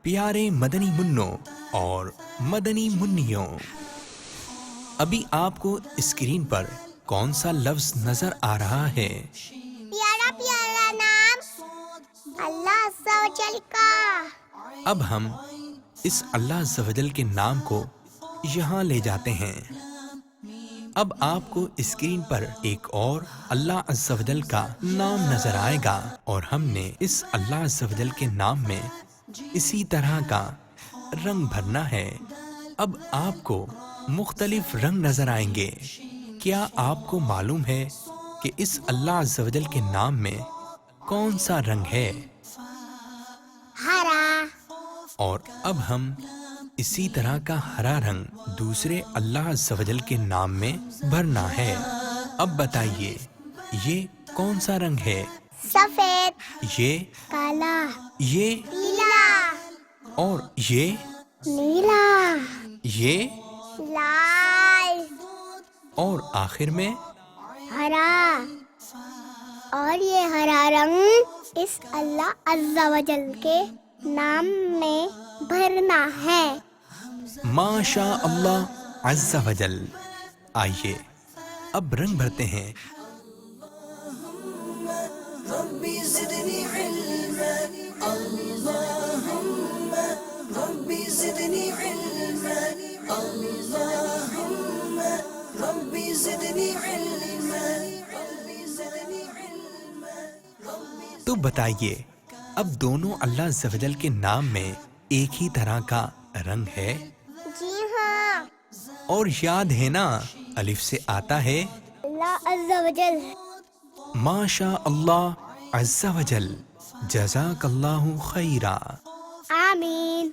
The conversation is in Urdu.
پیارے مدنی منوں اور مدنی منیوں، ابھی آپ کو اسکرین پر کون سا لفظ نظر آ رہا ہے؟ پیارا پیارا نام اللہ عز و جل کا۔ اب ہم اس اللہ عز و جل کے نام کو یہاں لے جاتے ہیں۔ اب آپ کو اسکرین پر ایک اور اللہ عز و جل کا نام نظر آئے گا، اور ہم نے اس اللہ عز و جل کے نام میں اسی طرح کا رنگ بھرنا ہے۔ اب آپ کو مختلف رنگ نظر آئیں گے۔ کیا آپ کو معلوم ہے کہ اس اللہ عز و جل کے نام میں کون سا رنگ ہے؟ ہرا۔ اور اب ہم اسی طرح کا ہرا رنگ دوسرے اللہ عز و جل کے نام میں بھرنا ہے۔ اب بتائیے یہ کون سا رنگ ہے؟ سفید، یہ، کالا، یہ پیلا، اور یہ، نیلا، یہ لال، اور آخر میں ہرا۔ اور یہ ہرا رنگ اس اللہ عز و جل کے نام میں بھرنا ہے۔ ماشاء اللہ عز و جل۔ آئیے اب رنگ بھرتے ہیں۔ ربي زدني علما اللهم ربي زدني علما اللهم ربي زدني علما ربي زدني علما تو بتائیے اب دونوں اللہ عز و جل کے نام میں ایک ہی طرح کا رنگ ہے؟ جی ہاں، اور یاد ہے نا الف سے آتا ہے اللہ عز و جل۔ ماشاء اللہ عز و جل، جزاک اللہ خیرا۔ آمین۔